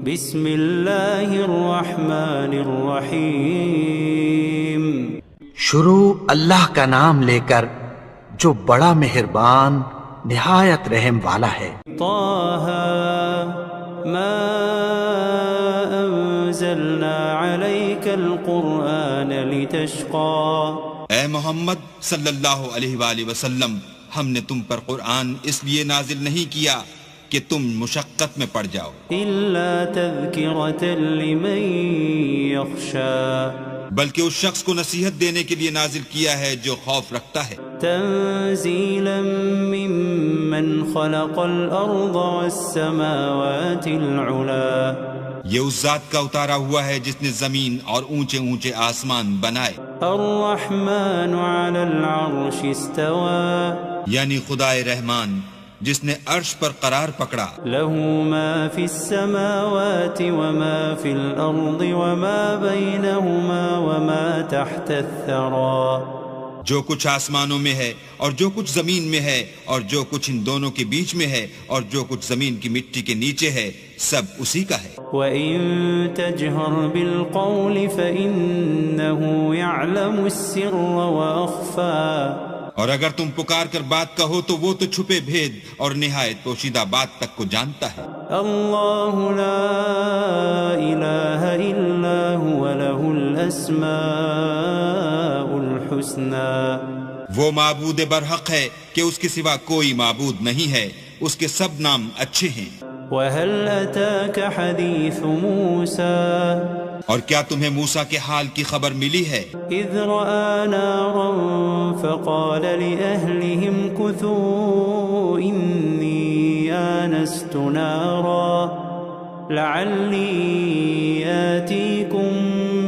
بسم اللہ الرحمن الرحیم شروع اللہ کا نام لے کر جو بڑا مہربان نہایت رحم والا ہے۔ طه ما انزلنا عليك القرآن لتشقى اے محمد صلی اللہ علیہ وآلہ وسلم، ہم نے تم پر قرآن اس لیے نازل نہیں کیا کہ تم مشقت میں پڑ جاؤ، إلا تذكرة لمن يخشى بلکہ اس شخص کو نصیحت دینے کے لیے نازل کیا ہے جو خوف رکھتا ہے، تنزيلا ممن خلق الأرض والسماوات العلا یہ اس ذات کا اتارا ہوا ہے جس نے زمین اور اونچے اونچے آسمان بنائے، الرحمن على العرش استوى یعنی خدائے رحمان جس نے عرش پر قرار پکڑا، له ما في السماوات وما في الأرض وما بينهما وما تحت الثرى جو کچھ آسمانوں میں ہے اور جو کچھ زمین میں ہے اور جو کچھ ان دونوں کے بیچ میں ہے اور جو کچھ زمین کی مٹی کے نیچے ہے، سب اسی کا ہے۔ وَإِن تَجْهَرْ بِالْقَوْلِ فَإِنَّهُ يَعْلَمُ السِّرَّ وَأَخْفَى اور اگر تم پکار کر بات کہو تو وہ تو چھپے بھید اور نہایت پوشیدہ بات تک کو جانتا ہے۔ اللہ لا الہ الا هو له الاسماء الحسنى وہ معبود برحق ہے کہ اس کے سوا کوئی معبود نہیں ہے، اس کے سب نام اچھے ہیں۔ وَهَلْ أَتَاكَ حَدِيثُ مُوسَى اور کیا تمہیں موسیٰ کے حال کی خبر ملی ہے؟ إِذْ رَأَى نَارًا فَقَالَ لِأَهْلِهِمْ كُثُوا إِنِّي آنَسْتُ نَارًا لَعَلِّي آتِيكُم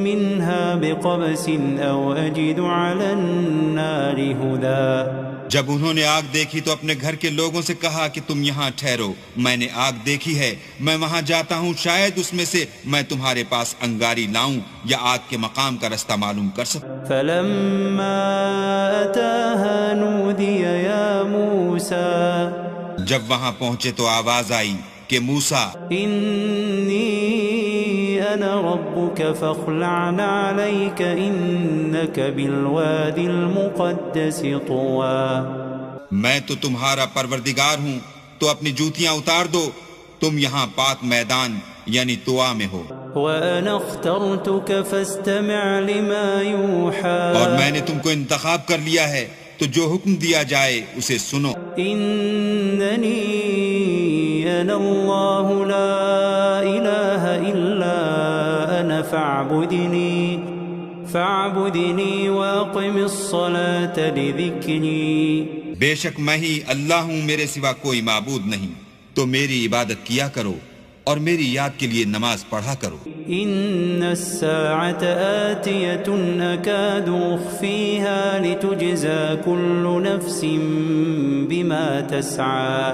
مِّنْهَا بِقَبَسٍ أَوْ أَجِدُ عَلَى النَّارِ هُدًى جب انہوں نے آگ دیکھی تو اپنے گھر کے لوگوں سے کہا کہ تم یہاں ٹھہرو، میں نے آگ دیکھی ہے، میں وہاں جاتا ہوں، شاید اس میں سے میں تمہارے پاس انگاری لاؤں یا آگ کے مقام کا رستہ معلوم کر سکوں۔ فَلَمَّا أَتَاهَا نُودِيَ يَا مُوسَى جب وہاں پہنچے تو آواز آئی کہ موسیٰ، إِنِّي أَنَا رَبُّكَ فَاخْلَعْ عَلَيْكَ إِنَّكَ بِالْوَادِ الْمُقَدَّسِ طُوًى میں تو تمہارا پروردگار ہوں، تو اپنی جوتیاں اتار دو، تم یہاں پاک میدان یعنی طوا میں ہو، وَأَنَا اخْتَرْتُكَ فَاسْتَمِعْ لِمَا يُوحَى اور میں نے تم کو انتخاب کر لیا ہے، تو جو حکم دیا جائے اسے سنو۔ إِنَّنِي أَنَا اللَّهُ لَا إِلَهَ إِلَّا أَنَا فَاعْبُدْنِي وَأَقِمِ الصَّلَاةَ لِذِكْرِي بے شک میں ہی اللہ ہوں، میرے سوا کوئی معبود نہیں، تو میری عبادت کیا کرو اور میری یاد کے لیے نماز پڑھا کرو۔ إِنَّ السَّاعَةَ آتِيَةٌ أَكَادُ أُخْفِيهَا لِتُجْزَى كُلُّ نَفْسٍ بِمَا تَسْعَى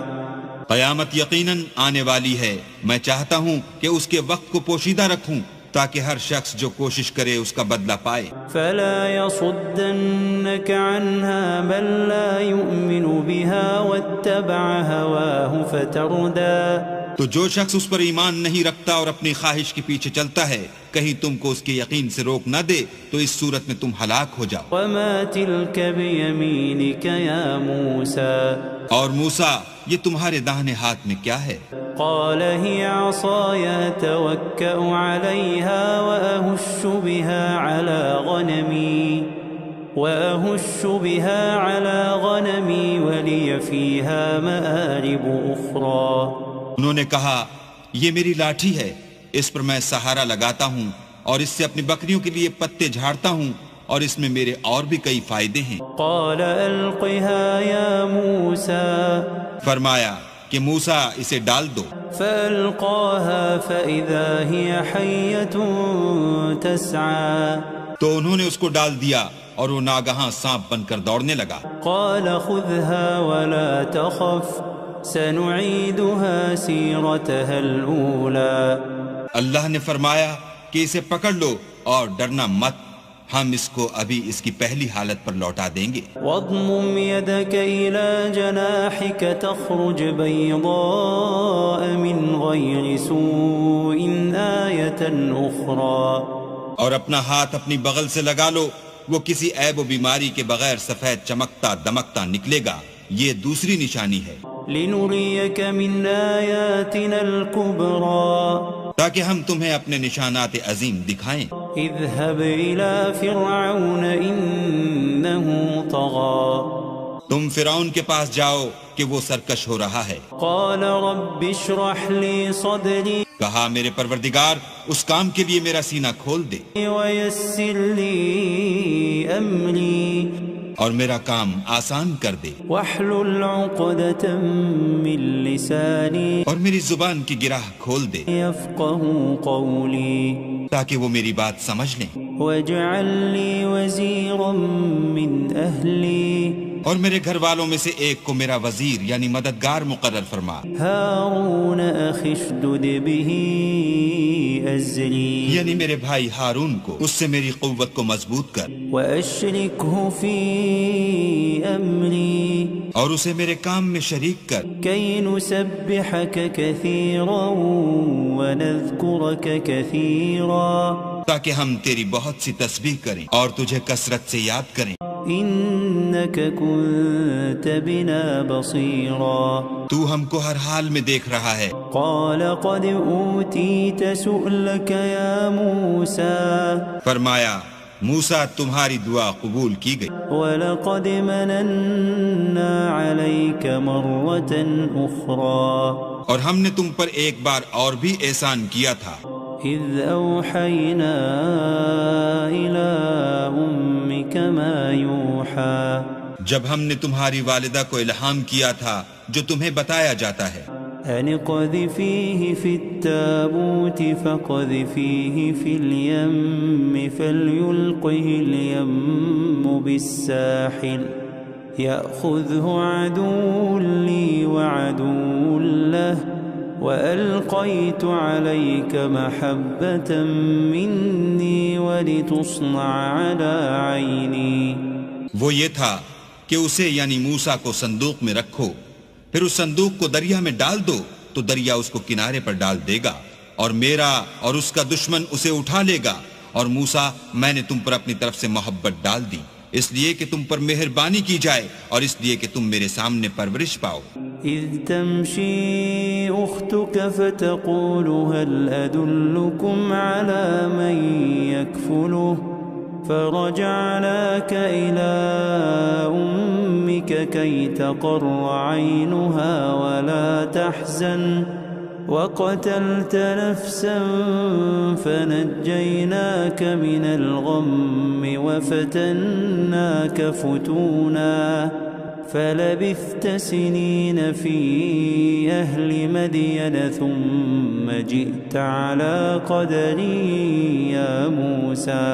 قیامت یقیناً آنے والی ہے، میں چاہتا ہوں کہ اس کے وقت کو پوشیدہ رکھوں تاکہ ہر شخص جو کوشش کرے اس کا بدلہ پائے۔ فَلَا يَصُدَّنَّكَ عَنْهَا مَن لَّا يُؤْمِنُ بِهَا وَاتَّبَعَ هَوَاهُ فَتَرْدَىٰ تو جو شخص اس پر ایمان نہیں رکھتا اور اپنی خواہش کے پیچھے چلتا ہے، کہیں تم کو اس کے یقین سے روک نہ دے تو اس صورت میں تم ہلاک ہو جاؤ۔ وَمَا تِلْكَ بِيَمِينِكَ يَا مُوسَىٰ اور موسیٰ، یہ تمہارے داہنے ہاتھ میں کیا ہے؟ قال هي عصاي أتوكأ عليها وأهش بها على غنمي ولي فيها مآرب أخرى انہوں نے کہا، یہ میری لاٹھی ہے، اس پر میں سہارا لگاتا ہوں اور اس سے اپنی بکریوں کے لیے پتے جھاڑتا ہوں اور اس میں میرے اور بھی کئی فائدے ہیں۔ قال ألقها يا موسى فرمایا کہ موسیٰ اسے ڈال دو۔ فألقاها فإذا هي حية تسعى تو انہوں نے اس کو ڈال دیا اور وہ ناگہاں سانپ بن کر دوڑنے لگا۔ قال خذها ولا تخف سنعيدها سيرتها الأولى اللہ نے فرمایا کہ اسے پکڑ لو اور ڈرنا مت، ہم اس کو ابھی اس کی پہلی حالت پر لوٹا دیں گے۔ واضمم يدك إلى جناحك تخرج بيضاء من غير سوء آية أخرى۔ اور اپنا ہاتھ اپنی بغل سے لگا لو، وہ کسی عیب و بیماری کے بغیر سفید چمکتا دمکتا نکلے گا، یہ دوسری نشانی ہے۔ لنريك من آياتنا الكبرى، تاکہ ہم تمہیں اپنے نشانات عظیم دکھائیں۔ اذهب إلى فرعون إنه طغى، تم فرعون کے پاس جاؤ کہ وہ سرکش ہو رہا ہے۔ قال رب اشرح لي صدري کہا میرے پروردگار اس کام کے لیے میرا سینہ کھول دے ويسر لي أمري اور میرا کام آسان کر دے، واحلل عقدة من لساني اور میری زبان کی گرہ کھول دے يفقهوا قولي تاکہ وہ میری بات سمجھ لیں۔ واجعل لي وزيرا من أهلي اور میرے گھر والوں میں سے ایک کو میرا وزیر یعنی مددگار مقرر فرما۔ هارون أخي اشدد به أزري یعنی میرے بھائی ہارون کو، اس سے میری قوت کو مضبوط کر، وأشركه في أمري اور اسے میرے کام میں شریک کر، كي نسبحك كثيرا ونذكرك كثيرا تاکہ ہم تیری بہت سی تسبیح کریں اور تجھے کثرت سے یاد کریں۔ إنك كنت بنا بصيرا تو ہم کو ہر حال میں دیکھ رہا ہے۔ قال قد أوتيت سؤلك يا موسى فرمایا موسیٰ تمہاری دعا قبول کی گئی، ولقد مننا عليك مرة أخرى اور ہم نے تم پر ایک بار اور بھی احسان کیا تھا، إذ أوحينا إلى أمك ما يوحى جب ہم نے تمہاری والدہ کو الہام کیا تھا جو تمہیں بتایا جاتا ہے۔ أن اقذفيه في التابوت فاقذفيه في اليم فليلقه اليم بالساحل يأخذه عدو لي وعدو له وألقيت عليك محبة مني ولتصنع على عيني۔ وہ یہ تھا کہ اسے یعنی موسیٰ کو صندوق میں رکھو، پھر اس صندوق کو دریا میں ڈال دو تو دریا اس کو کنارے پر ڈال دے گا، اور میرا اور اس کا دشمن اسے اٹھا لے گا، اور موسیٰ میں نے تم پر اپنی طرف سے محبت ڈال دی، اس لیے کہ تم پر مہربانی کی جائے اور اس لیے کہ تم میرے سامنے پرورش پاؤ۔ إذ تمشي أختك فتقول هل أدلكم على من يكفله فرجعناك إلى أمك كي تقر عينها ولا تحزن وقتلت نفسا فنجيناك من الغم وفتناك فتونا فلبثت سنين في أهل مدين ثم جئت على قدري يا موسى۔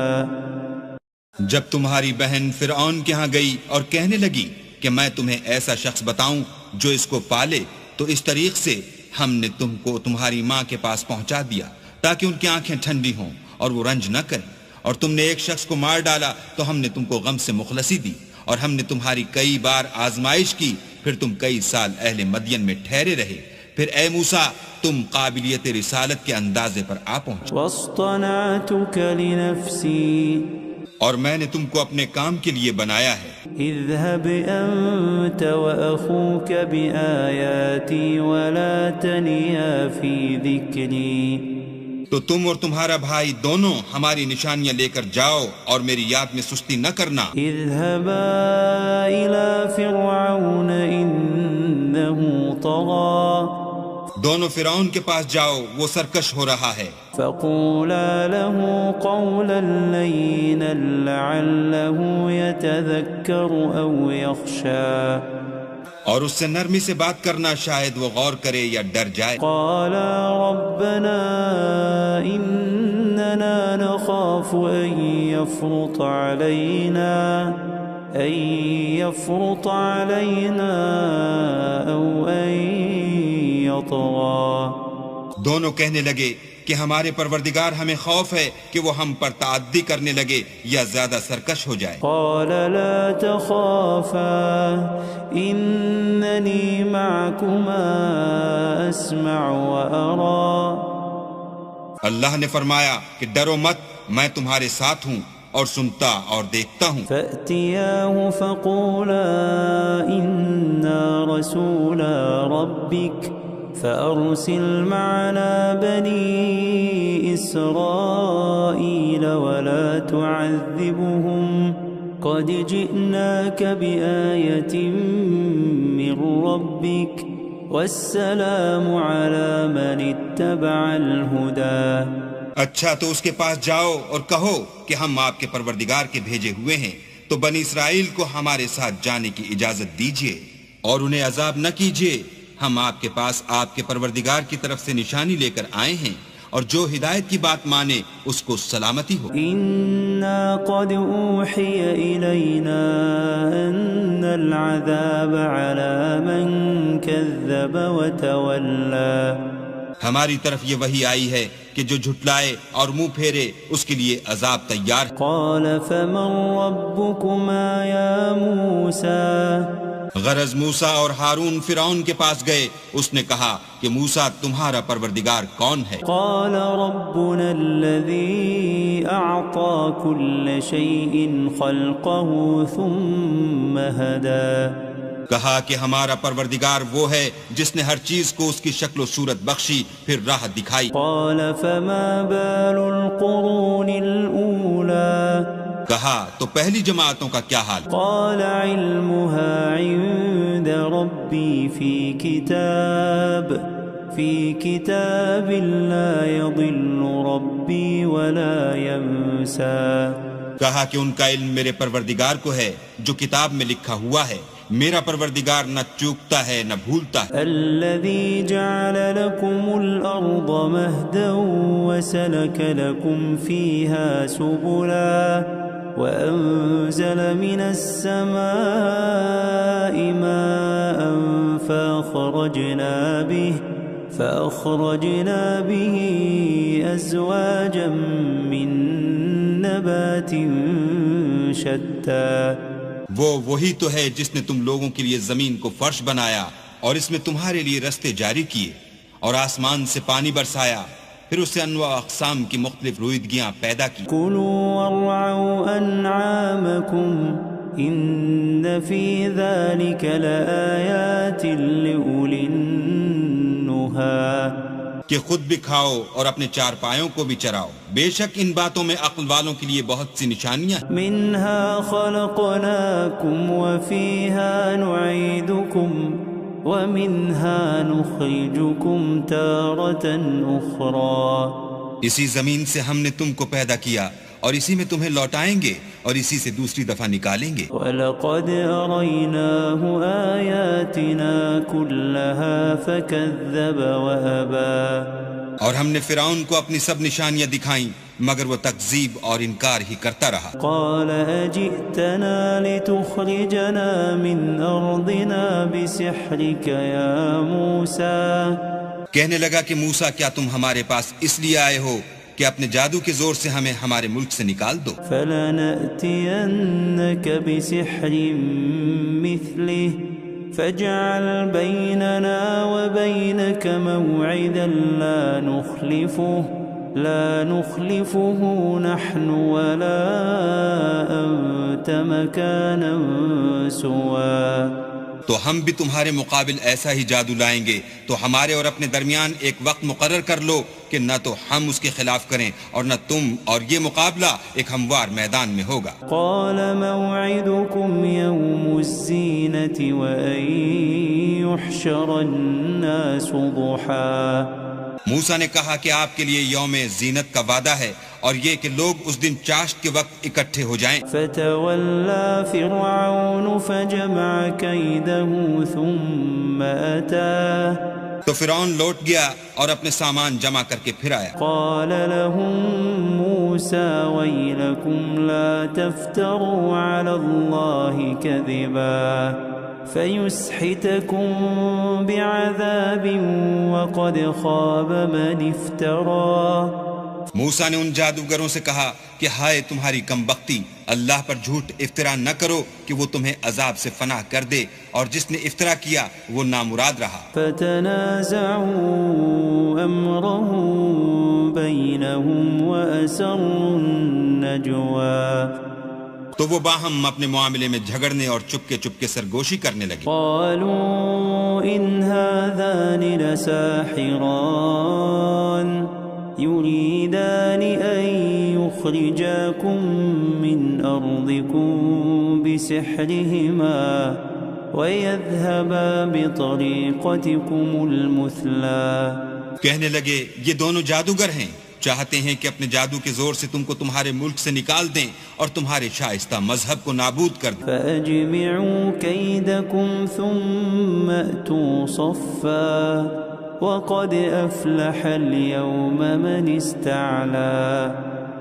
جب تمہاری بہن فرعون کے ہاں گئی اور کہنے لگی کہ میں تمہیں ایسا شخص بتاؤں جو اس کو پالے، تو اس طریق سے ہم نے تم کو تمہاری ماں کے پاس پہنچا دیا تاکہ ان کی آنکھیں ٹھنڈی ہوں اور وہ رنج نہ کریں، اور تم نے ایک شخص کو مار ڈالا تو ہم نے تم کو غم سے مخلصی دی، اور ہم نے تمہاری کئی بار آزمائش کی، پھر تم کئی سال اہل مدین میں ٹھہرے رہے، پھر اے موسیٰ تم قابلیت رسالت کے اندازے پر آ پہنچے، واصطنعتك لنفسي اور میں نے تم کو اپنے کام کے لیے بنایا ہے۔ اذهب أنت وأخوك بآياتي ولا تنيا في ذكري، تو تم اور تمہارا بھائی دونوں ہماری نشانیاں لے کر جاؤ اور میری یاد میں سستی نہ کرنا۔ اذهبا إلى فرعون إنه طغى، دونوں فرعون کے پاس جاؤ، وہ سرکش ہو رہا ہے، فقولا له قولا لينا لعله يتذكر أو يخشى، اور اس سے نرمی سے بات کرنا، شاید وہ غور کرے یا ڈر جائے۔ قالا ربنا إننا نخاف أن يفرط علينا أو أن يطغى۔ دونوں کہنے لگے کہ ہمارے پروردگار ہمیں خوف ہے کہ وہ ہم پر تعدی کرنے لگے یا زیادہ سرکش ہو جائے۔ قال لا تخافا إنني معكما أسمع وأرى۔ اللہ نے فرمایا کہ ڈرو مت، میں تمہارے ساتھ ہوں اور سنتا اور دیکھتا ہوں۔ فأتياه فقولا إنا رسولا ربك فأرسل معنا بني إسرائيل ولا تعذبهم قد جئناك بآية من ربك والسلام على من اتبع الهدى۔ اچھا تو اس کے پاس جاؤ اور کہو کہ ہم آپ کے پروردگار کے بھیجے ہوئے ہیں، تو بنی اسرائیل کو ہمارے ساتھ جانے کی اجازت دیجیے اور انہیں عذاب نہ کیجیے۔ ہم آپ کے پاس آپ کے پروردگار کی طرف سے نشانی لے کر آئے ہیں، اور جو ہدایت کی بات مانے اس کو سلامتی ہو۔ إنا قد أوحي إلينا أن العذاب على من كذب وتولى۔ ہماری طرف یہ وحی آئی ہے کہ جو جھٹلائے اور منہ پھیرے اس کے لیے عذاب تیار۔ قال فمن ربكما يا موسى؟ غرض موسیٰ اور ہارون فرعون کے پاس گئے، اس نے کہا کہ موسیٰ تمہارا پروردگار کون ہے؟ قال ربنا الذي أعطى كل شيء خلقه ثم هدى۔ کہا کہ ہمارا پروردگار وہ ہے جس نے ہر چیز کو اس کی شکل و صورت بخشی پھر راہ دکھائی۔ قال فما بال القرون الأولى؟ کہا تو پہلی جماعتوں کا کیا حال؟ قال علمها عند ربي في كتاب لا يضل ربي ولا ينسى۔ کہا کہ ان کا علم میرے پروردگار کو ہے جو کتاب میں لکھا ہوا ہے، میرا پروردگار نہ چوکتا ہے نہ بھولتا ہے۔ الذي جعل لكم الأرض مهدا وسلك لكم فيها سبلا وأنزل من السماء ماء فأخرجنا به أزواجا من نبات شتى۔ وہی تو ہے جس نے تم لوگوں کے لیے زمین کو فرش بنایا اور اس میں تمہارے لیے رستے جاری کیے، اور آسمان سے پانی برسایا، پھر اس سے انواع اقسام کی مختلف رویدگیاں پیدا کی۔ كلوا وارعوا أنعامكم إن في ذلك لآيات لأولي النهى۔ کہ خود بھی کھاؤ اور اپنے چارپایوں کو بھی چراؤ، بے شک ان باتوں میں عقل والوں کے لیے بہت سی نشانیاں ہیں۔ منها خلقناكم وفيها نعيدكم ومنها نخرجكم تارة أخرى۔ اسی زمین سے ہم نے تم کو پیدا کیا اور اسی میں تمہیں لوٹائیں گے اور اسی سے دوسری دفعہ نکالیں گے۔ وَلَقَدْ أَرَيْنَاهُ آيَاتِنَا كُلَّهَا فَكَذَّبَ وَأَبَى۔ اور ہم نے فرعون کو اپنی سب نشانیاں دکھائیں مگر وہ تکذیب اور انکار ہی کرتا رہا۔ قَالَ أَجِئْتَنَا لِتُخْرِجَنَا مِنْ أَرْضِنَا بِسِحْرِكَ يَا مُوسَى۔ کہنے لگا کہ موسیٰ کیا تم ہمارے پاس اس لیے آئے ہو کہ اپنے جادو کے زور سے ہمیں ہمارے ملک سے نکال دو؟ فَلَنَأْتِيَنَّكَ بِسِحْرٍ مِثْلِهِ فَاجْعَلْ بَيْنَنَا وَبَيْنَكَ مَوْعِدًا لا نخلفه نحن ولا أنت مكانا سوا۔ تو ہم بھی تمہارے مقابل ایسا ہی جادو لائیں گے، تو ہمارے اور اپنے درمیان ایک وقت مقرر کر لو کہ نہ تو ہم اس کے خلاف کریں اور نہ تم، اور یہ مقابلہ ایک ہموار میدان میں ہوگا۔ قال موعدكم يوم الزينة وأن يحشر الناس ضحى۔ موسیٰ نے کہا کہ آپ کے لیے یوم زینت کا وعدہ ہے اور یہ کہ لوگ اس دن چاشت کے وقت اکٹھے ہو جائیں۔ فتولى فرعون فجمع كيده ثم أتى۔ تو فرعون لوٹ گیا اور اپنے سامان جمع کر کے پھر آیا۔ قال لهم موسى ويلكم لا تفتروا على الله كذبا۔ فيسحتكم بعذاب وقد خاب من افترى. موسیٰ نے ان جادوگروں سے کہا کہ ہائے تمہاری کم بختی، اللہ پر جھوٹ افطرا نہ کرو کہ وہ تمہیں عذاب سے فنا کر دے، اور جس نے افطرا کیا وہ نامراد رہا. فتنازعوا امرهم بینهم واسروا النجوى. تو وہ باہم اپنے معاملے میں جھگڑنے اور چپکے چپکے سرگوشی کرنے لگے. قالوا ان هذان لساحران يريدان أن يخرجاكم من أرضكم بسحرهما ويذهبا بطريقتكم المثلى. کہنے لگے یہ دونوں جادوگر ہیں، چاہتے ہیں کہ اپنے جادو کے زور سے تم کو تمہارے ملک سے نکال دیں اور تمہارے شائستہ مذہب کو نابود کر دیں. فأجمعوا كيدكم ثم أتوا صفا وقد أفلح اليوم من استعلا.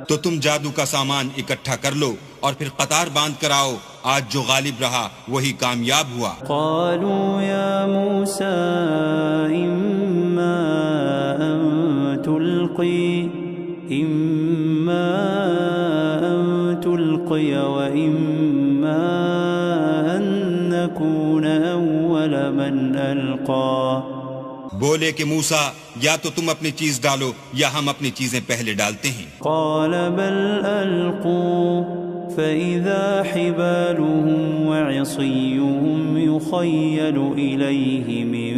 تو تم جادو کا سامان اکٹھا کر لو اور پھر قطار باندھ کر آؤ، آج جو غالب رہا وہی کامیاب ہوا. قالوا يا موسى إما أن تلقي وإما أن نكون أول من ألقى. بولے کہ موسیٰ یا تو تم اپنی چیز ڈالو یا ہم اپنی چیزیں پہلے ڈالتے ہیں. قال بل ألقوا فإذا حبالهم وعصيهم يخيل إليه من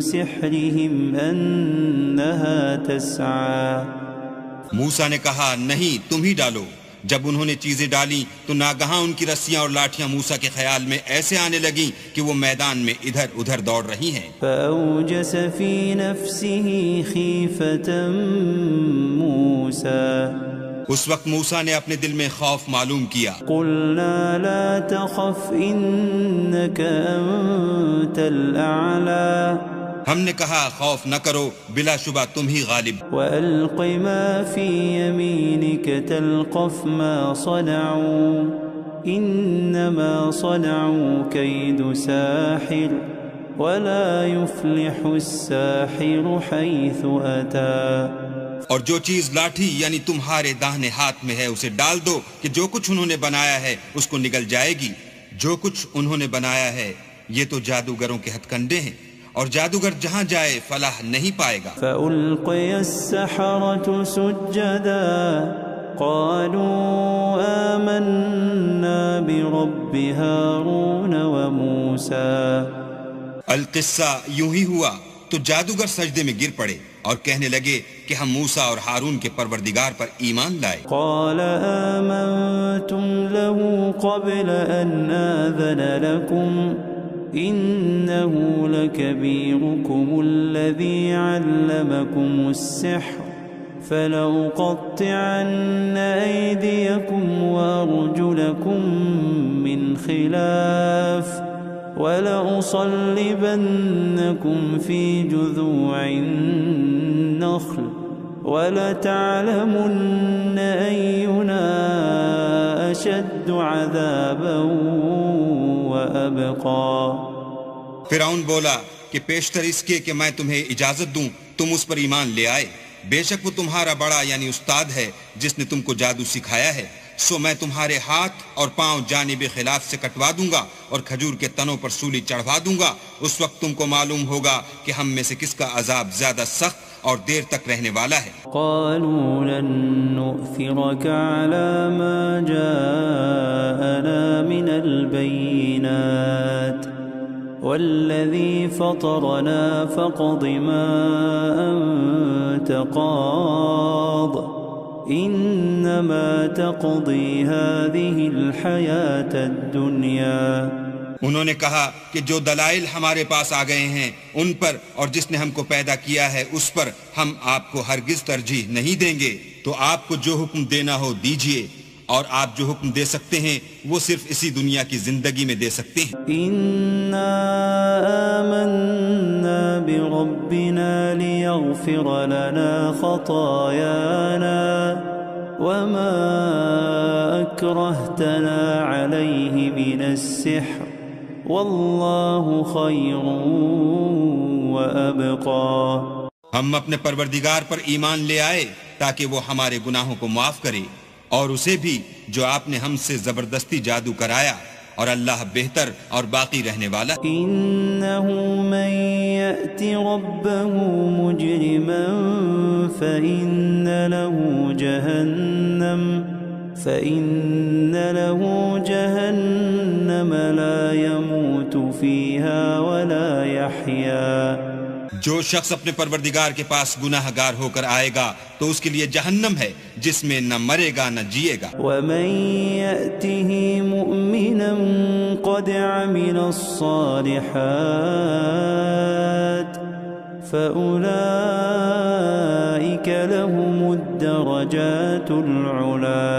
سحرهم أنها تسعى. موسیٰ نے کہا نہیں تم ہی ڈالو. جب انہوں نے چیزیں ڈالی تو ناگہاں ان کی رسیاں اور لاٹھیاں موسیٰ کے خیال میں ایسے آنے لگیں کہ وہ میدان میں ادھر ادھر دوڑ رہی ہیں. فأوجس في نفسه خيفة موسى. اس وقت موسیٰ نے اپنے دل میں خوف معلوم کیا. قلنا لا تخف إنك أنت الأعلى. ہم نے کہا خوف نہ کرو، بلا شبہ تم ہی غالب. وألق ما في يمينك تلقف ما صنعوا إنما صنعوا كيد ساحر ولا يفلح الساحر حيث أتى. اور جو چیز لاٹھی یعنی تمہارے داہنے ہاتھ میں ہے اسے ڈال دو کہ جو کچھ انہوں نے بنایا ہے اس کو نگل جائے گی. جو کچھ انہوں نے بنایا ہے یہ تو جادوگروں کے ہتھ کنڈے ہیں، اور جادوگر جہاں جائے فلاح نہیں پائے گا. فألقي السحرة سجدا قالوا آمنا برب هارون وموسى. القصہ یوں ہی ہوا تو جادوگر سجدے میں گر پڑے اور کہنے لگے کہ ہم موسیٰ اور ہارون کے پروردگار پر ایمان لائے. قال آمنتم له قبل أن آذن لكم إنه لكبيركم الذي علمكم السحر فلأقطعن أيديكم وأرجلكم من خلاف ولأصلبنكم في جذوع النخل ولتعلمن أينا أشد عذابا وأبقى. فرعون بولا کہ پیشتر اس کے کہ میں تمہیں اجازت دوں تم اس پر ایمان لے آئے، بے شک وہ تمہارا بڑا یعنی استاد ہے جس نے تم کو جادو سکھایا ہے، سو میں تمہارے ہاتھ اور پاؤں جانب خلاف سے کٹوا دوں گا اور کھجور کے تنوں پر سولی چڑھوا دوں گا. اس وقت تم کو معلوم ہوگا کہ ہم میں سے کس کا عذاب زیادہ سخت اور دیر تک رہنے والا ہے. قالوا لن نؤثرك على ما جاءنا من البينات والذي فطرنا فاقض ما أنت قاض إنما تقضي هذه الحياة الدنيا. انہوں نے کہا کہ جو دلائل ہمارے پاس آ گئے ہیں ان پر اور جس نے ہم کو پیدا کیا ہے اس پر ہم آپ کو ہرگز ترجیح نہیں دیں گے. تو آپ کو جو حکم دینا ہو دیجئے، اور آپ جو حکم دے سکتے ہیں وہ صرف اسی دنیا کی زندگی میں دے سکتے ہیں. إنا آمنا بربنا ليغفر لنا خطايانا وما أكرهتنا عليه من السحر واللہ خیر وابقى. ہم اپنے پروردگار پر ایمان لے آئے تاکہ وہ ہمارے گناہوں کو معاف کرے، اور اسے بھی جو آپ نے ہم سے زبردستی جادو کرایا، اور اللہ بہتر اور باقی رہنے والا. انه من يأت ربه مجرما فإن له جهنم لا يموت فيها ولا يحيا. جو شخص اپنے پروردگار کے پاس گناہ گار ہو کر آئے گا تو اس کے لیے جہنم ہے جس میں نہ مرے گا نہ جیے گا. ومن يأته مؤمنا قد عمل الصالحات فأولئك لهم الدرجات العلا.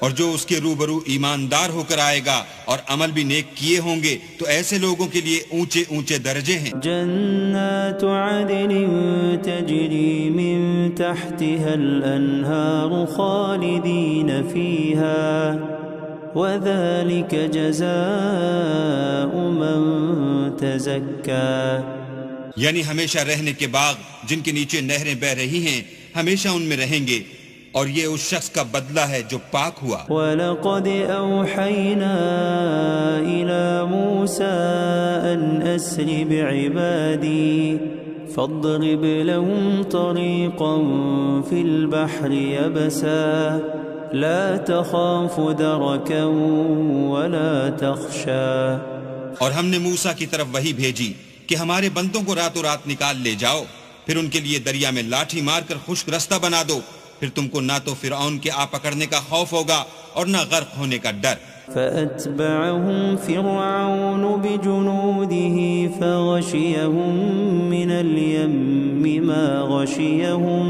اور جو اس کے روبرو ایماندار ہو کر آئے گا اور عمل بھی نیک کیے ہوں گے تو ایسے لوگوں کے لیے اونچے اونچے درجے ہیں. جنات عدن تجری من تحتها الانہار خالدین فیہا وذلك جزاء من تزکا. یعنی ہمیشہ رہنے کے باغ جن کے نیچے نہریں بہ رہی ہیں، ہمیشہ ان میں رہیں گے، اور یہ اس شخص کا بدلہ ہے جو پاک ہوا. وَلَقَدْ أَوْحَيْنَا إِلَى مُوسَىٰ أَنْ أَسْرِ بِعِبَادِي فَاضْرِبْ لَهُمْ طَرِيقًا فِي الْبَحْرِ يَبَسًا لَا تَخَافُ دَرَكًا وَلَا تَخْشَىٰ. اور ہم نے موسیٰ کی طرف وحی بھیجی کہ ہمارے بندوں کو راتوں رات نکال لے جاؤ، پھر ان کے لیے دریا میں لاٹھی مار کر خشک رستہ بنا دو، پھر تم کو نہ تو فرعون کے آ پکڑنے کا خوف ہوگا اور نہ غرق ہونے کا ڈر. فَأَتْبَعَهُمْ فِرْعَوْنُ بِجُنُودِهِ فَغَشِيَهُمْ مِنَ الْيَمِّ مَا غَشِيَهُمْ.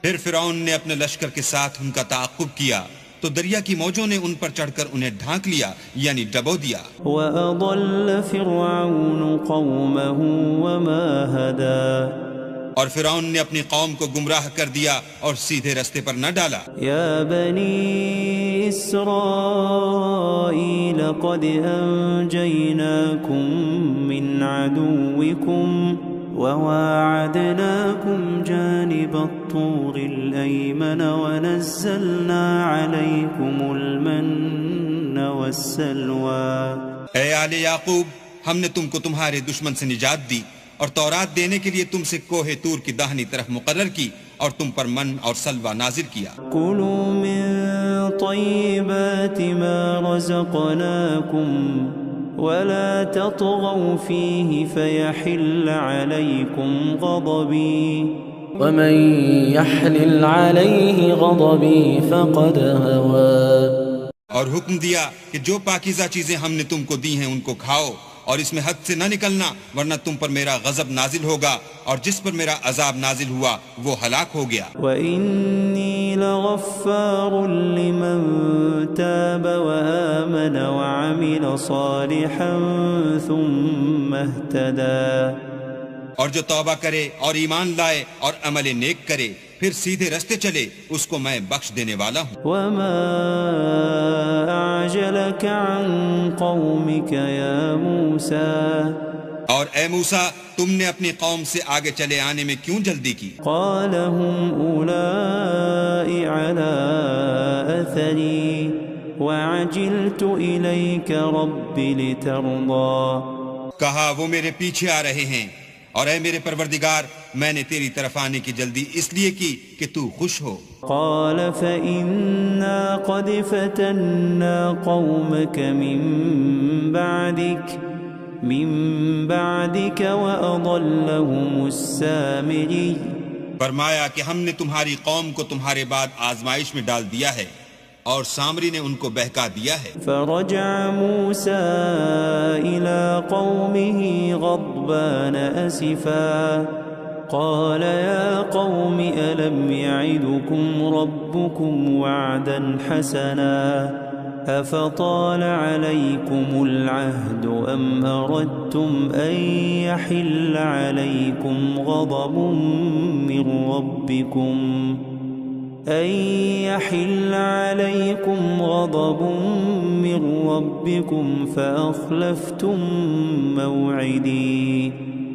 پھر فرعون نے اپنے لشکر کے ساتھ ان کا تعاقب کیا تو دریا کی موجوں نے ان پر چڑھ کر انہیں ڈھانک لیا، یعنی ڈبو دیا. وَأَضَلَّ فِرْعَوْنُ قَوْمَهُ وَمَا هَدَى. اور فرعون نے اپنی قوم کو گمراہ کر دیا اور سیدھے رستے پر نہ ڈالا. یا بنی اسرائیل قد انجیناکم من عدوکم وواعدناکم جانب الطور الایمن ونزلنا علیکم المن والسلوى. اے آل یعقوب، ہم نے تم کو تمہارے دشمن سے نجات دی اور تورات دینے کے لیے تم سے کوہ طور کی داہنی طرف مقرر کی اور تم پر من اور سلوہ نازل کیا. کلوا من طیبات ما رزقناکم ولا تطغوا فیہ فیحل علیکم غضبی ومن يحلل عليه غضبي فقد هوى. اور حکم دیا کہ جو پاکیزہ چیزیں ہم نے تم کو دی ہیں ان کو کھاؤ، اور اس میں حد سے نہ نکلنا ورنہ تم پر میرا غضب نازل ہوگا، اور جس پر میرا عذاب نازل ہوا وہ ہلاک ہو گیا. وَإِنِّي لَغَفَّارٌ لِّمَن تَابَ وَآمَنَ وَعَمِلَ صَالِحًا ثُمَّ اهْتَدَى. اور جو توبہ کرے اور ایمان لائے اور عمل نیک کرے پھر سیدھے رستے چلے، اس کو میں بخش دینے والا ہوں. وَمَا أَعْجَلَكَ عَن قَوْمِكَ يَا مُوسَىٰ. اور اے موسیٰ، تم نے اپنی قوم سے آگے چلے آنے میں کیوں جلدی کی؟ قَالَ هُمْ أُولَاءِ عَلَىٰ أَثَرِي وَعَجِلْتُ إِلَيْكَ رَبِّ لِتَرْضَىٰ. کہا وہ میرے پیچھے آ رہے ہیں، اور اے میرے پروردگار، میں نے تیری طرف آنے کی جلدی اس لیے کی کہ تو خوش ہو. قال فإنا قد فتنا قومك من بعدك وأضلهم السامري. فرمایا کہ ہم نے تمہاری قوم کو تمہارے بعد آزمائش میں ڈال دیا ہے اور سامری نے ان کو بہکا دیا ہے. فرجع موسى إلى قومه غضبان أسفا قال يا قوم ألم يعدكم ربكم وعدا حسنا أفطال عليكم العهد أم أردتم أن يحل عليكم غضب من ربكم أن يحل عليكم غضب من ربكم فأخلفتم موعدي.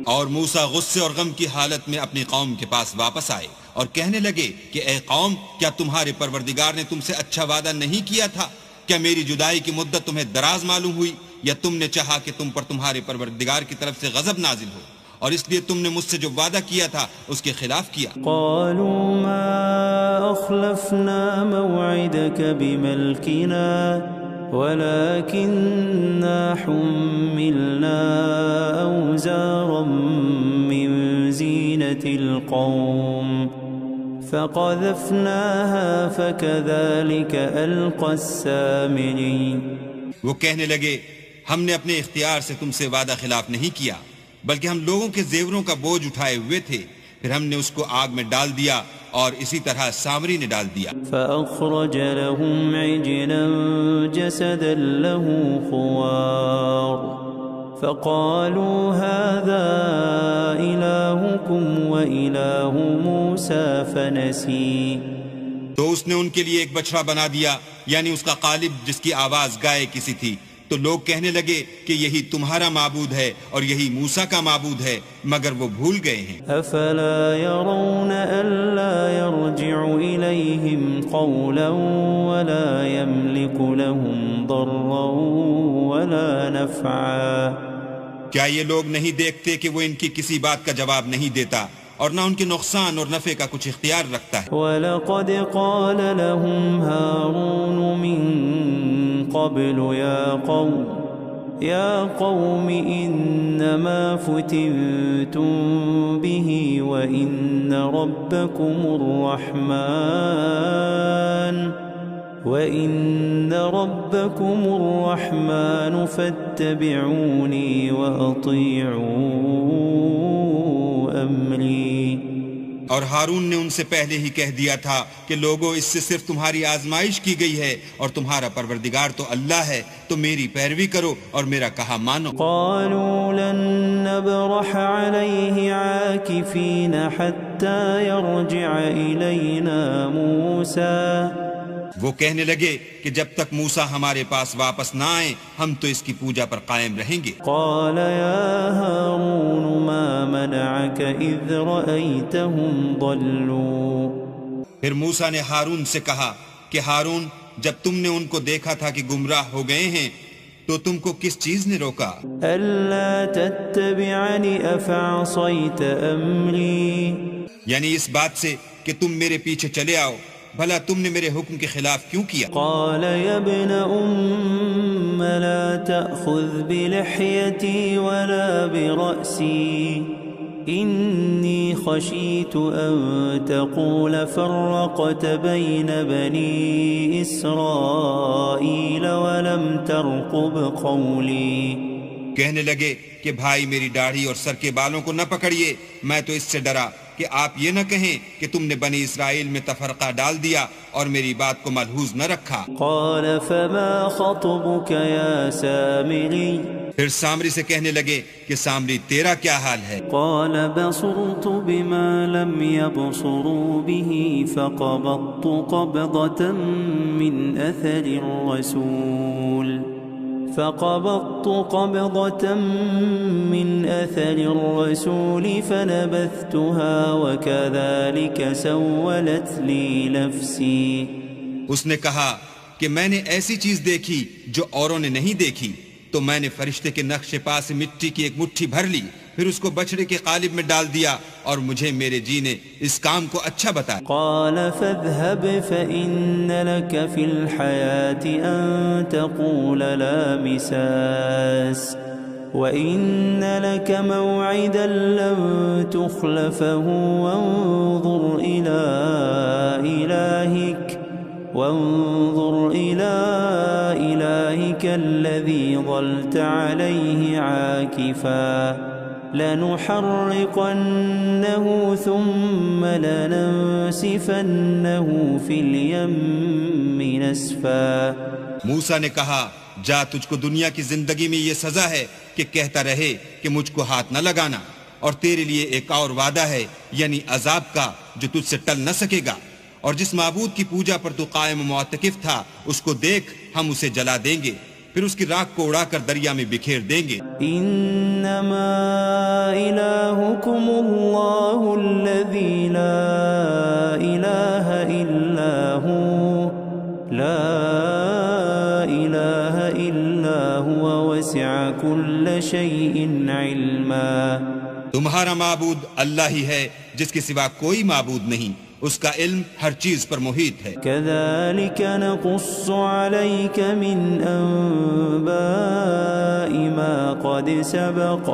اور موسیٰ غصے اور غم کی حالت میں اپنی قوم کے پاس واپس آئے اور کہنے لگے کہ اے قوم، کیا تمہارے پروردگار نے تم سے اچھا وعدہ نہیں کیا تھا؟ کیا میری جدائی کی مدت تمہیں دراز معلوم ہوئی، یا تم نے چاہا کہ تم پر تمہارے پروردگار کی طرف سے غضب نازل ہو، اور اس لیے تم نے مجھ سے جو وعدہ کیا تھا اس کے خلاف کیا؟ قالوا ما أخلفنا موعدك بملكنا ولكننا حملنا أوزارا من زينة القوم فقذفناها فكذلك ألقى السامري. وہ کہنے لگے ہم نے اپنے اختیار سے تم سے وعدہ خلاف نہیں کیا، بلکہ ہم لوگوں کے زیوروں کا بوجھ اٹھائے ہوئے تھے، پھر ہم نے اس کو آگ میں ڈال دیا اور اسی طرح سامری نے ڈال دیا. فأخرج لهم عجلا جسدا له خوار فقالوا هذا إلهكم وإله موسى فنسي. تو اس نے ان کے لیے ایک بچڑا بنا دیا، یعنی اس کا قالب جس کی آواز گائے کسی تھی. تو لوگ کہنے لگے کہ یہی تمہارا معبود ہے اور یہی موسیٰ کا معبود ہے، مگر وہ بھول گئے ہیں. افلا يرون الا يرجع اليهم قولا ولا يملك لهم ضرا ولا نفعا. کیا یہ لوگ نہیں دیکھتے کہ وہ ان کی کسی بات کا جواب نہیں دیتا اور نہ ان کے نقصان اور نفع کا کچھ اختیار رکھتا ہے؟ وَلَقَدْ قَالَ لَهُمْ هَارُونُ مِن قَبْلُ يَا قَوْمِ إِنَّمَا فُتِنْتُمْ بِهِ وَإِنَّ رَبَّكُمُ الرَّحْمَنُ فَاتَّبِعُونِي وَأَطِيعُوا أَمْرِي. اور ہارون نے ان سے پہلے ہی کہہ دیا تھا کہ لوگوں، اس سے صرف تمہاری آزمائش کی گئی ہے اور تمہارا پروردگار تو اللہ ہے، تو میری پیروی کرو اور میرا کہا مانو. قالوا لن نبرح عليه عاكفين حتى يرجع إلينا موسى. وہ کہنے لگے کہ جب تک موسیٰ ہمارے پاس واپس نہ آئیں ہم تو اس کی پوجا پر قائم رہیں گے. قال يا هارون ما منعك إذ رأيتهم ضلوا. پھر موسیٰ نے ہارون سے کہا کہ ہارون، جب تم نے ان کو دیکھا تھا کہ گمراہ ہو گئے ہیں تو تم کو کس چیز نے روکا؟ ألا تتبعني أفعصيت أمري. یعنی اس بات سے کہ تم میرے پیچھے چلے آؤ، بھلا تم نے میرے حکم کے خلاف کیوں کیا؟ قال يا ابن أم لا تأخذ بلحيتي ولا برأسي إني خشيت أن تقول فرقت بين بني إسرائيل ولم ترقب قولي. کہنے لگے کہ بھائی میری داڑھی اور سر کے بالوں کو نہ پکڑیے، میں تو اس سے ڈرا کہ آپ یہ نہ کہیں کہ تم نے بنی اسرائیل میں تفرقہ ڈال دیا اور میری بات کو ملحوظ نہ رکھا. قال فما خطبك يا سامري. پھر سامری سے کہنے لگے کہ سامری تیرا کیا حال ہے؟ قال بصرت بما لم يبصروا به فقبضت قبضة من أثر الرسول فنبذتها وكذلك سولت لي نفسي. اس نے کہا کہ میں نے ایسی چیز دیکھی جو اوروں نے نہیں دیکھی، تو میں نے فرشتے کے نقش پا سے مٹی کی ایک مٹھی بھر لی، پھر اس کو بچڑے کے قالب میں ڈال دیا اور مجھے میرے جی نے اس کام کو اچھا بتایا. قال فاذهب فإن لك في الحياة أن تقول لا مساس وإن لك موعدا لن تخلفه وانظر إلى إلهك الذي ظلت عليه عاكفا لنحرقنه ثم لننسفنه في اليم نسفا. موسیٰ نے کہا جا، تجھ کو دنیا کی زندگی میں یہ سزا ہے کہ کہتا رہے کہ مجھ کو ہاتھ نہ لگانا، اور تیرے لیے ایک اور وعدہ ہے، یعنی عذاب کا جو تجھ سے ٹل نہ سکے گا، اور جس معبود کی پوجا پر تو قائم و معتکف تھا اس کو دیکھ ہم اسے جلا دیں گے، پھر اس کی راکھ کو اڑا کر دریا میں بکھیر دیں گے۔ انما الہکم اللہ الذی لا الہ الا ہو لا الہ الا ہوا وسع کل شیء علما۔ تمہارا معبود اللہ ہی ہے جس کے سوا کوئی معبود نہیں، اس کا علم ہر چیز پر محیط ہے۔ كذلك نقص عليك من أنباء ما قد سبق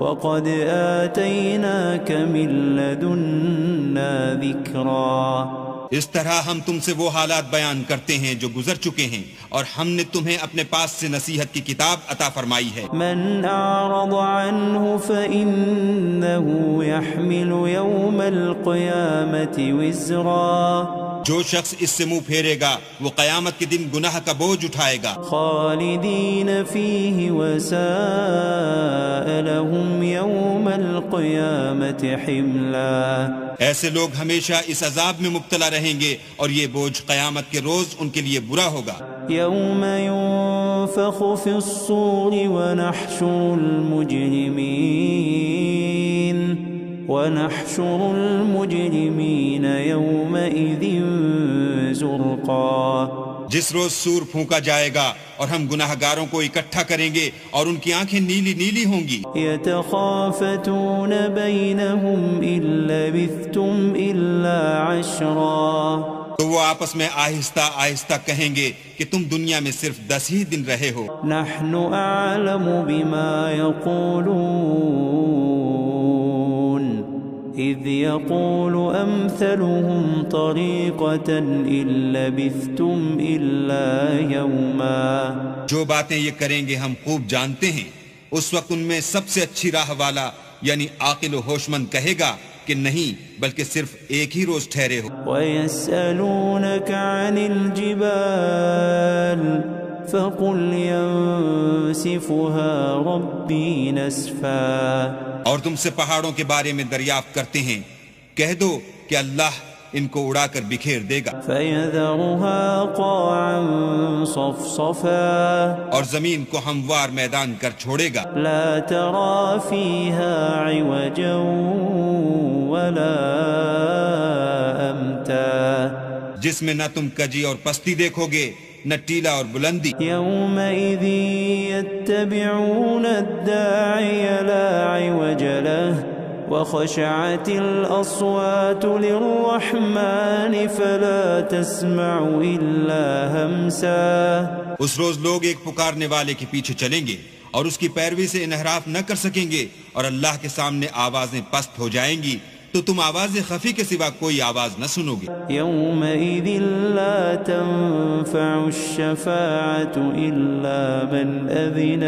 وقد آتيناك من لدنا ذكرا۔ اس طرح ہم تم سے وہ حالات بیان کرتے ہیں جو گزر چکے ہیں، اور ہم نے تمہیں اپنے پاس سے نصیحت کی کتاب عطا فرمائی ہے۔ من أعرض عنه فإنه يحمل يوم القيامة وزرا۔ جو شخص اس سے منہ پھیرے گا وہ قیامت کے دن گناہ کا بوجھ اٹھائے گا۔ خالدین فیہ وساء لهم یوم القیامت حملا۔ ایسے لوگ ہمیشہ اس عذاب میں مبتلا رہیں گے اور یہ بوجھ قیامت کے روز ان کے لیے برا ہوگا۔ یوم ينفخ فی الصور ونحشر المجرمین یومئذ زرقا۔ جس روز سور پھونکا جائے گا اور ہم گناہ گاروں کو اکٹھا کریں گے اور ان کی آنکھیں نیلی نیلی ہوں گی۔ یتخافتون بینہم ان لبثتم الا عشرا۔ تو وہ آپس میں آہستہ آہستہ کہیں گے کہ تم دنیا میں صرف 10 ہی دن رہے ہو۔ نحن اعلم بما یقولون اذ یقول امثلهم طریقة ان لبثتم الا یوما۔ جو باتیں یہ کریں گے ہم خوب جانتے ہیں، اس وقت ان میں سب سے اچھی راہ والا یعنی عاقل و ہوش مند کہے گا کہ نہیں بلکہ صرف ایک ہی روز ٹھہرے ہو۔ وَيَسْأَلُونَكَ عَنِ الْجِبَالِ فَقُلْ يَنسِفُهَا رَبِّي نَسْفًا۔ اور تم سے پہاڑوں کے بارے میں دریافت کرتے ہیں، کہہ دو کہ اللہ ان کو اڑا کر بکھیر دے گا۔ فَيَذَرُهَا قَاعًا صَفْصَفًا۔ اور زمین کو ہموار میدان کر چھوڑے گا۔ لَا تَرَى فِيهَا عِوَجًا وَلَا أَمْتًا۔ جس میں نہ تم کجی اور پستی دیکھو گے نہ ٹیلا اور بلندی۔ يَوْمَئِذٍ يَتَّبِعُونَ الدَّاعِيَ لَا عِوَجَ لَهُ وَخَشَعَتِ الْأَصْوَاتُ لِلرَّحْمَنِ فَلَا تَسْمَعُ إِلَّا هَمْسًا۔ اس روز لوگ ایک پکارنے والے کے پیچھے چلیں گے اور اس کی پیروی سے انحراف نہ کر سکیں گے، اور اللہ کے سامنے آوازیں پست ہو جائیں گی تو تم آواز خفی کے سوا کوئی آواز نہ سنو گے۔ يَوْمَئِذٍ لَا تَنفَعُ الشَّفَاعَةُ إِلَّا مَنْ أَذِنَ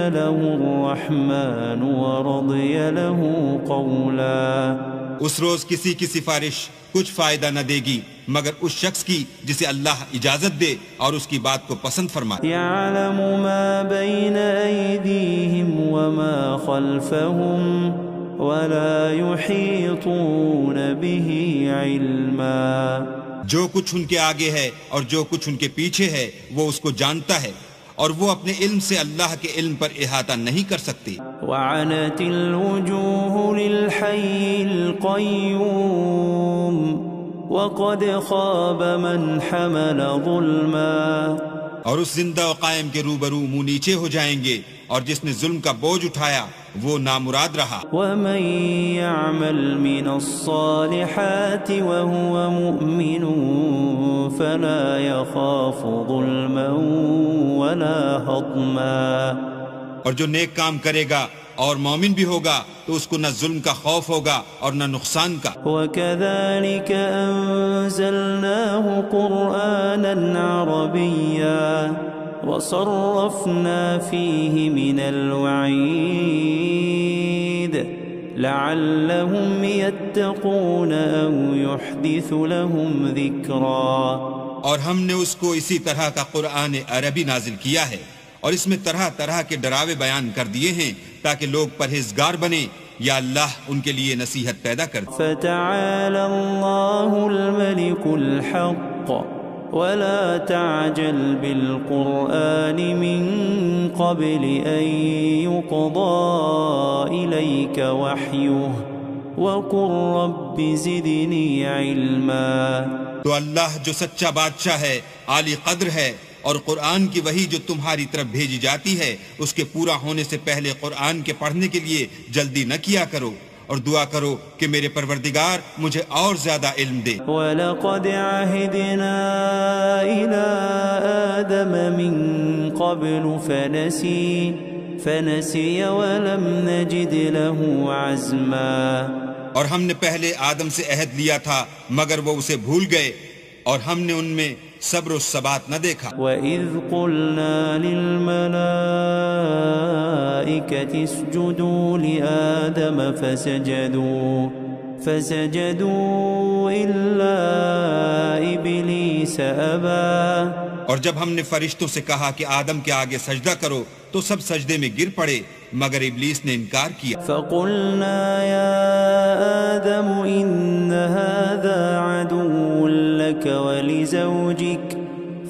لَهُ الرَّحْمَنُ وَرَضِيَ لَهُ قَوْلًا۔ اس روز کسی کی سفارش کچھ فائدہ نہ دے گی مگر اس شخص کی جسے اللہ اجازت دے اور اس کی بات کو پسند فرمائے۔ يَعْلَمُ مَا بَيْنَ أَيْدِيهِمْ وَمَا خَلْفَهُمْ وَلَا يُحِيطُونَ بِهِ عِلْمًا۔ جو کچھ ان کے آگے ہے اور جو کچھ ان کے پیچھے ہے وہ اس کو جانتا ہے، اور وہ اپنے علم سے اللہ کے علم پر احاطہ نہیں کر سکتی۔ وَعَنَتِ الْوُجُوهُ لِلْحَيِّ الْقَيُّومِ وَقَدْ خَابَ مَنْ حَمَلَ ظُلْمًا۔ اور اس زندہ و قائم کے روبرو منہ نیچے ہو جائیں گے، اور جس نے ظلم کا بوجھ اٹھایا وہ نامراد رہا۔ وَمَن يَعْمَلْ مِنَ الصَّالِحَاتِ وَهُوَ مُؤْمِنٌ فَلَا يَخَافُ ظُلْمًا وَلَا هَضْمًا۔ اور جو نیک کام کرے گا اور مومن بھی ہوگا تو اس کو نہ ظلم کا خوف ہوگا اور نہ نقصان کا۔ وَكَذَلِكَ أَنزَلْنَاهُ قُرْآنًا عَرَبِيًّا وَصَرَّفْنَا فِيهِ مِنَ الْوَعِيدِ لَعَلَّهُمْ يَتَّقُونَ أَوْ يُحْدِثُ لَهُمْ ذِكْرًا۔ اور ہم نے اس کو اسی طرح کا قرآن عربی نازل کیا ہے، اور اس میں طرح طرح کے ڈراوے بیان کر دیے ہیں تاکہ لوگ پرہیزگار بنیں، یا اللہ ان کے لیے نصیحت پیدا کر دے۔ فتعالى الله الملك الحق ولا تعجل بالقرآن من قبل أن يقضى إليك وحيه وقل رب زدني علما۔ تو اللہ جو سچا بادشاہ ہے، عالی قدر ہے، اور قرآن کی وحی جو تمہاری طرف بھیجی جاتی ہے اس کے پورا ہونے سے پہلے قرآن کے پڑھنے کے لیے جلدی نہ کیا کرو، اور دعا کرو کہ میرے پروردگار مجھے اور زیادہ علم دے۔ وَلَقَدْ عَهِدْنَا إِلَىٰ آدَمَ مِن قَبْلُ فَنَسِيَ وَلَمْ نَجِدْ لَهُ عَزْمًا۔ اور ہم نے پہلے آدم سے عہد لیا تھا مگر وہ اسے بھول گئے، اور ہم نے ان میں صبر و ثبات نہ دیکھا۔ وَإِذْ قُلْنَا لِلْمَلَائِكَةِ اسْجُدُوا لِآدَمَ فَسَجَدُوا إِلَّا إِبْلِيسَ أَبَى۔ اور جب ہم نے فرشتوں سے کہا کہ آدم کے آگے سجدہ کرو تو سب سجدے میں گر پڑے مگر ابلیس نے انکار کیا۔ فَقُلْنَا يَا آدَمُ إِنَّ هَذَا عَدُوٌّ لَكَ وَلِزَوْجِكَ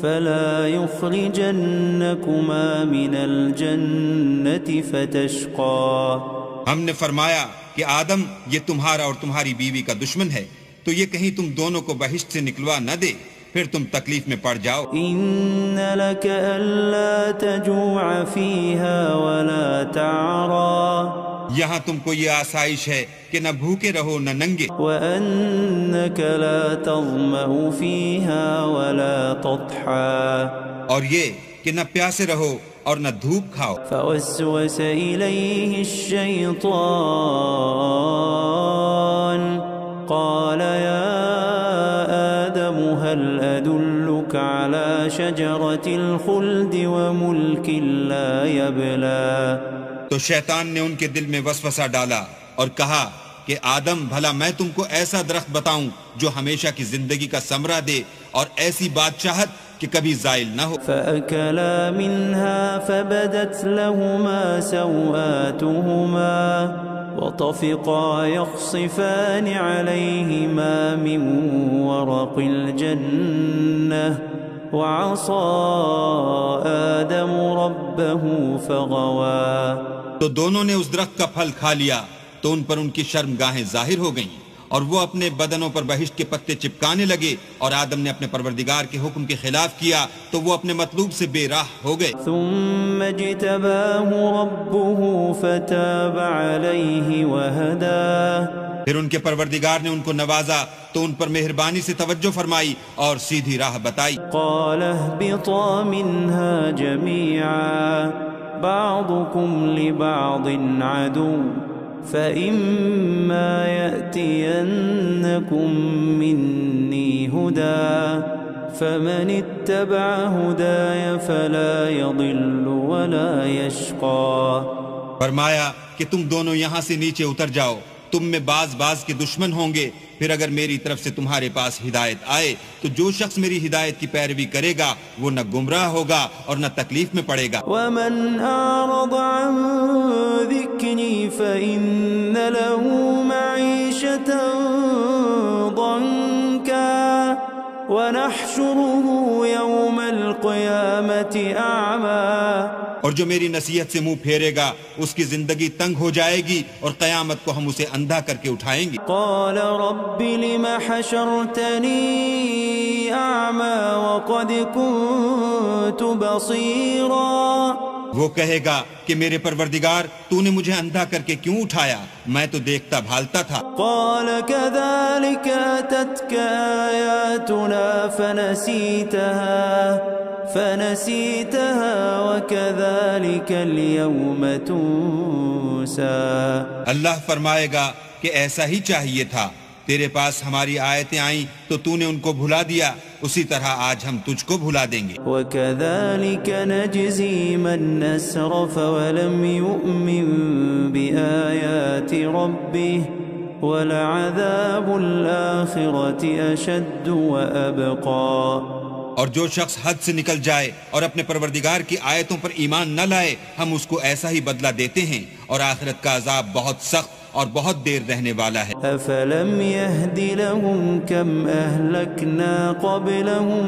فَلَا يُخْرِجَنَّكُمَا مِنَ الْجَنَّةِ فَتَشْقَى۔ ہم نے فرمایا کہ آدم یہ تمہارا اور تمہاری بیوی کا دشمن ہے، تو یہ کہیں تم دونوں کو بہشت سے نکلوا نہ دے، پھر تم تکلیف میں پڑ جاؤ۔ إِنَّ لَكَ أَلَّا تَجُوعَ فِيهَا وَلَا تَعْرَى۔ یہاں تم کو یہ آسائش ہے کہ نہ بھوکے رہو نہ ننگے، وَأَنَّكَ لَا تَظْمَأُ فِيهَا وَلَا تَضْحَى۔ اور یہ کہ نہ پیاسے رہو اور نہ دھوپ کھاؤ۔ فوسوس إليه الشيطان قال يا آدم هل أدلك على شجرة الخلد وملك لا يبلى۔ تو شیطان نے ان کے دل میں وسوسہ ڈالا اور کہا کہ آدم بھلا میں تم کو ایسا درخت بتاؤں جو ہمیشہ کی زندگی کا ثمرہ دے اور ایسی بادشاہت کہ کبھی زائل نہ ہو۔ فأكلا منها فبدت لهما سوآتهما وطفقا يخصفان عليهما من ورق الجنة وعصى آدم ربه فغوى۔ تو دونوں نے اس درخت کا پھل کھا لیا تو ان پر ان کی شرمگاہیں ظاہر ہو گئیں اور وہ اپنے بدنوں پر بہشت کے پتے چپکانے لگے، اور آدم نے اپنے پروردگار کے حکم کے خلاف کیا تو وہ اپنے مطلوب سے بے راہ ہو گئے۔ ثم اجتباه ربه فتاب عليه وهداه۔ پھر ان کے پروردگار نے ان کو نوازا تو ان پر مہربانی سے توجہ فرمائی اور سیدھی راہ بتائی۔ قال اهبطا منها جميعا بعضكم لبعض عدو فإما يأتينكم مني هدى فمن اتبع هداي فلا يضل ولا يشقى۔ فرمایا کہ تم دونوں یہاں سے نیچے اتر جاؤ، تم میں بعض کے دشمن ہوں گے، پھر اگر میری طرف سے تمہارے پاس ہدایت آئے تو جو شخص میری ہدایت کی پیروی کرے گا وہ نہ گمراہ ہوگا اور نہ تکلیف میں پڑے گا۔ ومن أعرض عن ذكري فإن له معيشة ضنكا ونحشره يوم القيامة أعمى۔ اور جو میری نصیحت سے منہ پھیرے گا اس کی زندگی تنگ ہو جائے گی اور قیامت کو ہم اسے اندھا کر کے اٹھائیں گے۔ قال رب لم حشرتني أعمى وقد كنت بصيرا۔ وہ کہے گا کہ میرے پروردگار تو نے مجھے اندھا کر کے کیوں اٹھایا، میں تو دیکھتا بھالتا تھا۔ قال كذلك أتتك آياتنا فنسيتها وكذلك اليوم تنسى۔ اللہ فرمائے گا کہ ایسا ہی چاہیے تھا، تیرے پاس ہماری آیتیں آئیں تو تو نے ان کو بھلا دیا، اسی طرح آج ہم تجھ کو بھلا دیں گے۔ وكذلك نجزي من أسرف ولم يؤمن بآيات ربه ولعذاب الآخرة أشد وأبقى۔ اور جو شخص حد سے نکل جائے اور اپنے پروردگار کی آیتوں پر ایمان نہ لائے ہم اس کو ایسا ہی بدلہ دیتے ہیں اور آخرت کا عذاب بہت سخت اور بہت دیر رہنے والا ہے۔ أفلم يهد لهم كم أهلكنا قبلهم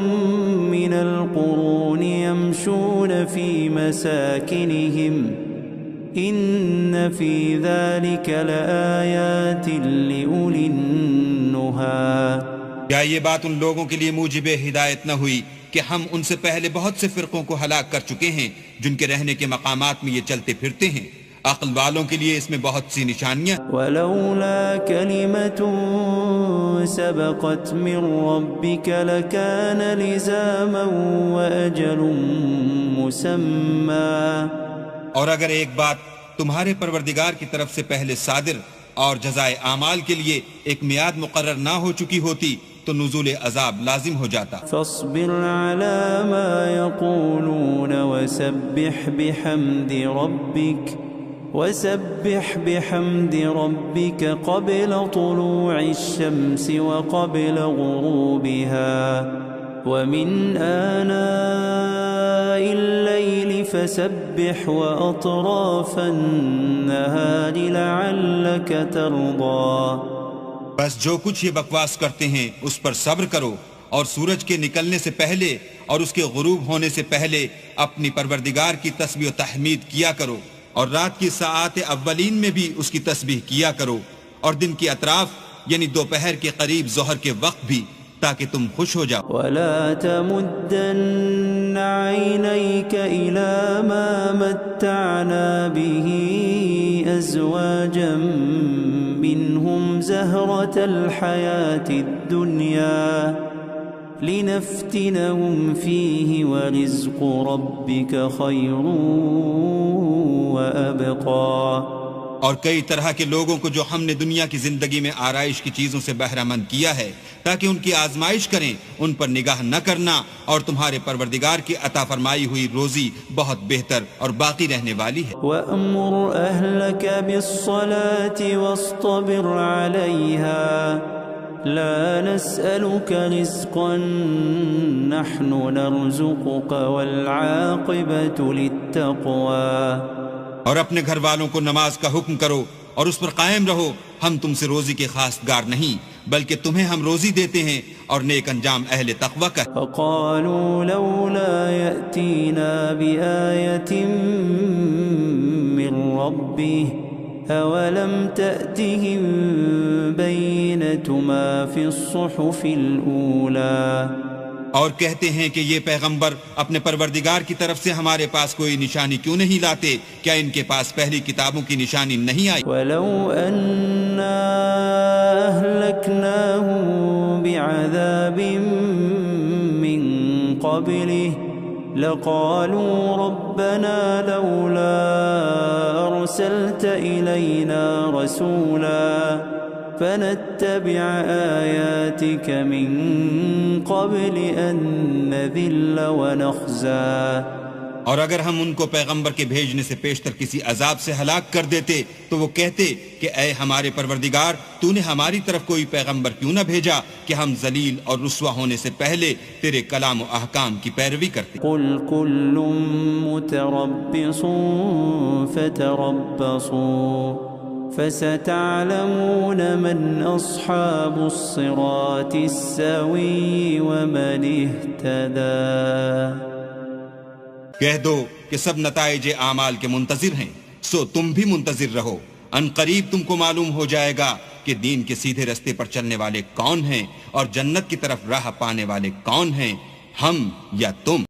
من القرون يمشون في مساكنهم إن في ذلك لآيات لأولي النهى۔ کیا یہ بات ان لوگوں کے لیے موجب ہدایت نہ ہوئی کہ ہم ان سے پہلے بہت سے فرقوں کو ہلاک کر چکے ہیں جن کے رہنے کے مقامات میں یہ چلتے پھرتے ہیں؟ عقل والوں کے لیے اس میں بہت سی نشانیاں۔ ولولا كلمة سبقت من ربك لكان لزاما وأجل مسمى۔ اور اگر ایک بات تمہارے پروردگار کی طرف سے پہلے صادر اور جزائے اعمال کے لیے ایک میعاد مقرر نہ ہو چکی ہوتی تو نزول عذاب لازم ہو جاتا۔ فاصبر على ما يقولون وسبح بحمد ربك قبل طلوع الشمس وقبل غروبها ومن آناء الليل فسبح وأطراف النهار لعلك ترضى۔ بس جو کچھ یہ بکواس کرتے ہیں اس پر صبر کرو اور سورج کے نکلنے سے پہلے اور اس کے غروب ہونے سے پہلے اپنی پروردگار کی تسبیح و تحمید کیا کرو، اور رات کی ساعات اولین میں بھی اس کی تسبیح کیا کرو، اور دن کی اطراف یعنی دوپہر کے قریب ظہر کے وقت بھی، تاکہ تم خوش ہو جاؤ۔ ولا تمدن عينيك إلى ما متعنا به أزواجا منهم زهرة الحياة الدنيا لنفتنهم فيه ورزق ربك خير وأبقى۔ اور کئی طرح کے لوگوں کو جو ہم نے دنیا کی زندگی میں آرائش کی چیزوں سے بہرہ مند کیا ہے تاکہ ان کی آزمائش کریں، ان پر نگاہ نہ کرنا، اور تمہارے پروردگار کی عطا فرمائی ہوئی روزی بہت بہتر اور باقی رہنے والی ہے۔ وَأَمُرْ أَهْلَكَ بِالصَّلَاةِ وَاصْطَبِرْ عَلَيْهَا لَا نَسْأَلُكَ رِزْقًا نَحْنُ نَرْزُقُكَ وَالْعَاقِبَةُ لِلتَّقْوَى۔ اور اپنے گھر والوں کو نماز کا حکم کرو اور اس پر قائم رہو، ہم تم سے روزی کے خواستگار نہیں بلکہ تمہیں ہم روزی دیتے ہیں اور نیک انجام اہل تقوی کا۔ فقالوا لولا يأتينا بآية من ربه أولم تأتهم بينة ما في الصحف الأولى۔ اور کہتے ہیں کہ یہ پیغمبر اپنے پروردگار کی طرف سے ہمارے پاس کوئی نشانی کیوں نہیں لاتے؟ کیا ان کے پاس پہلی کتابوں کی نشانی نہیں آئی؟ وَلَوْ أَنَّا أَهْلَكْنَاهُمْ بِعَذَابٍ مِّن قَبْلِهِ لَقَالُوا رَبَّنَا لَوْلَا أَرْسَلْتَ إِلَيْنَا رَسُولًا فنتبع آياتك من قبل أن نذل ونخزى۔ اور اگر ہم ان کو پیغمبر کے بھیجنے سے پیشتر کسی عذاب سے ہلاک کر دیتے تو وہ کہتے کہ اے ہمارے پروردگار تو نے ہماری طرف کوئی پیغمبر کیوں نہ بھیجا کہ ہم ذلیل اور رسوا ہونے سے پہلے تیرے کلام و احکام کی پیروی کرتے۔ قل كل متربص فتربصوا فستعلمون من أصحاب الصراط السوي ومن اهتدى۔ کہہ دو کہ سب نتائج اعمال کے منتظر ہیں، سو تم بھی منتظر رہو، ان قریب تم کو معلوم ہو جائے گا کہ دین کے سیدھے رستے پر چلنے والے کون ہیں اور جنت کی طرف راہ پانے والے کون ہیں، ہم یا تم۔